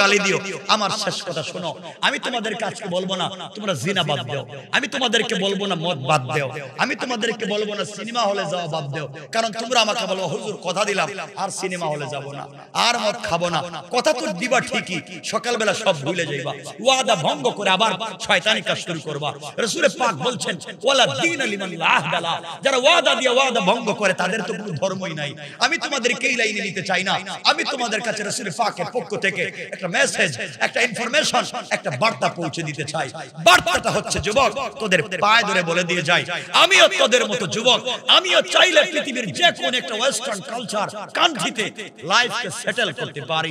গালি দিও আমার শেষ কথা শোনো আমি তোমাদের কাছে বলবো না তোমরা জিনা বাদ দাও আমি তোমাদেরকে বলবো না মদ বাদ দাও আমি তোমাদেরকে বলবো না সিনেমা হলে যাওয়া বাদ দাও কারণ তোমরা আমাকে বলো হুজুর কথা দিলাম আর সিনেমা হলে যাব না আর মদ খাবো না কথা তো দিবা ঠিকই সকালবেলা সব ভুলে যাইবা ওয়াদা ভঙ্গ করে আবার শয়তানি কাজ শুরু করবা রাসূল পাক বলছেন ওয়ালা দীন লিমান লা আহদালা যারা ওয়াদা দিয়ে ওয়াদা ভঙ্গ করে তাদের তো কোনো ধর্মই নাই আমি তোমাদেরকে এই লাইনে নিতে চাই না আমি তোমাদের কাছে রাসূল পাকের পক্ষ থেকে একটা মেসেজ একটা ইনফরমেশন একটা বার্তা পৌঁছে দিতে চাই বার্তাটা হচ্ছে যুবক তোদের পায়ে ধরে বলে দিয়ে যাই আমিও তোদের মতো যুবক আমিও চাইলে পৃথিবীর যে কোন একটা ওয়েস্টার্ন কালচার কান্ট্রিতে লাইফকে সেটেল করতে পারি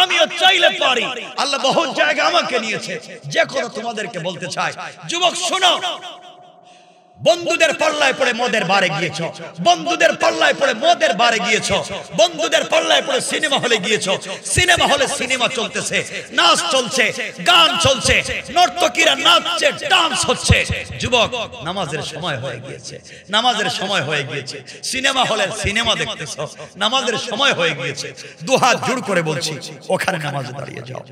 আমিও চাইলে পারি আল্লাহ বহুত জায়গা আমাকে নিয়েছে যে কোনো তোমাদেরকে বলতে চাই যুবক শোনো বন্ধুদের পাল্লায় পড়ে মদের বারে গিয়েছো, বন্ধুদের পাল্লায় পড়ে মদের বারে গিয়েছো, বন্ধুদের পাল্লায় পড়ে সিনেমা হলে গিয়েছো, সিনেমা হলে সিনেমা চলতেছে, নাচ চলছে, গান চলছে, নর্তকীরা নাচছে, ডান্স হচ্ছে। যুবক, নামাজের সময় হয়ে গিয়েছে, নামাজের সময় হয়ে গিয়েছে। সিনেমা হলে সিনেমা দেখতেছো, নামাজের সময় হয়ে গিয়েছে। দুহাত জোড় করে বলছি, ওখানে নামাজে দাঁড়িয়ে যাও,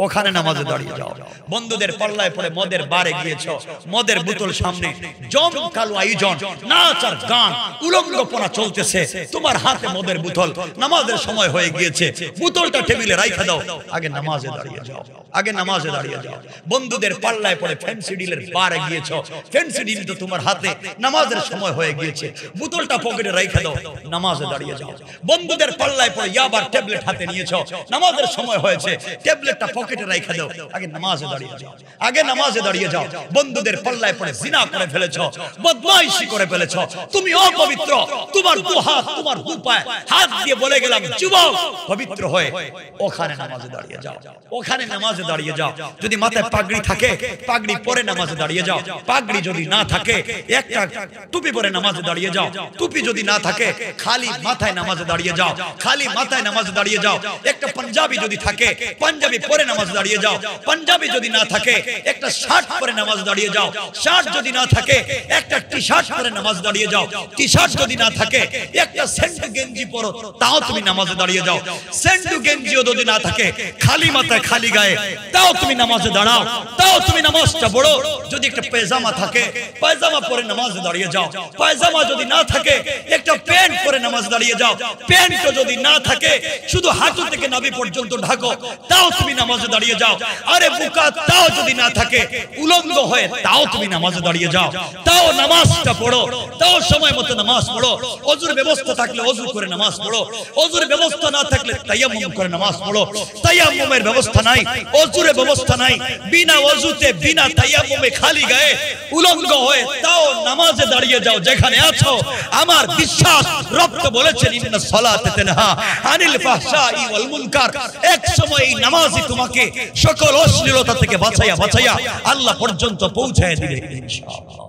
ওখানে নামাজে দাঁড়িয়ে যাও। বন্ধুদের পাল্লায় পড়ে মদের বারে গিয়েছো, মদের বোতল সামনে, জমকালো আয়োজন, নাচ আর গান, উলঙ্গপনা চলতেছে, তোমার হাতে মদের বোতল, নামাজের সময় হয়ে গিয়েছে, বোতলটা টেবিলে রাখা দাও, আগে নামাজে দাঁড়িয়ে যাও, আগে নামাজে দাঁড়িয়ে যাও। বন্ধুদের পাল্লায় পড়ে ফ্যান্সি ডিলের বারে গিয়েছো, ফ্যান্সি ডিল তো তোমার হাতে, নামাজের সময় হয়ে গিয়েছে, বোতলটা পকেটে রাখা দাও, নামাজে দাঁড়িয়ে যাও। বন্ধুদের পাল্লায় পড়ে ইয়াবার ট্যাবলেট হাতে নিয়েছো, নামাজের সময় হয়েছে, ট্যাবলেটটা পকেটে রাখা দাও, আগে নামাজে দাঁড়িয়ে যাও, আগে নামাজে দাঁড়িয়ে যাও। বন্ধুদের পাল্লায় পড়ে জিনা করে ফেলেছো, বদমাইশি করে ফেলেছো, তুমি অপবিত্র, তোমার দু হাত, তোমার দু পায়ে হাত দিয়ে বলে গেলাম যুবক পবিত্র হয়ে ওখানে নামাজে দাঁড়িয়ে যাও, ওখানে নামাজে দাঁড়িয়ে যাও। যদি মাথায় পাগড়ি থাকে, পাগড়ি পরে নামাজে দাঁড়িয়ে যাও, পাগড়ি যদি না থাকে একটা টুপি পরে নামাজে দাঁড়িয়ে যাও, টুপি যদি না থাকে খালি মাথায় নামাজে দাঁড়িয়ে যাও, খালি মাথায় নামাজে দাঁড়িয়ে যাও। একটা পাঞ্জাবি যদি থাকে, পাঞ্জাবি পরে নামাজে দাঁড়িয়ে যাও, পাঞ্জাবি যদি না থাকে একটা শার্ট পরে নামাজে দাঁড়িয়ে যাও, শার্ট যদি না থাকে একটা টি শার্ট পরে নামাজ দাঁড়িয়ে যাও, টি শার্ট যদি না থাকে একটা সেন্ডু গেঞ্জি পরো, তাও তুমি নামাজে দাঁড়িয়ে যাও। সেন্ডু গেঞ্জিও যদি না থাকে, খালি মাথায় খালি গায়ে, তাও তুমি নামাজে দাঁড়াও, তাও তুমি নামাজটা পড়ো। যদি একটা পায়জামা থাকে, পায়জামা পরে নামাজে দাঁড়িয়ে যাও, পায়জামা যদি না থাকে একটা প্যান্ট পরে নামাজে দাঁড়িয়ে যাও, প্যান্টও যদি না থাকে শুধু হাঁটু থেকে নাভি পর্যন্ত ঢাকো, তাও তুমি নামাজে দাঁড়িয়ে যাও। আরে বুকা, তাও যদি না থাকে উলঙ্গ হয়ে, তাও তুমি নামাজে দাঁড়িয়ে যাও, তাও নামাজটা পড়ো, তাও সময় মতো নামাজ পড়ো। ওযুর ব্যবস্থা থাকলে ওযু করে নামাজ পড়ো, ওযুর ব্যবস্থা না থাকলে তায়াম্মুম করে নামাজ পড়ো। তায়াম্মুমের ব্যবস্থা নাই, ওযুর ব্যবস্থা নাই, বিনা ওযুতে বিনা তায়াম্মুমে খালি গায়ে উলঙ্গ হয়ে তাও নামাজে দাঁড়িয়ে যাও। যেখানে আছো আমার বিশ্বাস রব তো বলেছেন ইন্নাস সালাতা তানহা আনিল ফাহশাই ওয়াল মুনকার। এক সময় এই নামাজই তোমাকে সকল অশ্লীলতা থেকে বাঁচাইয়া বাঁচাইয়া আল্লাহ পর্যন্ত পৌঁছায় দিবে ইনশাআল্লাহ।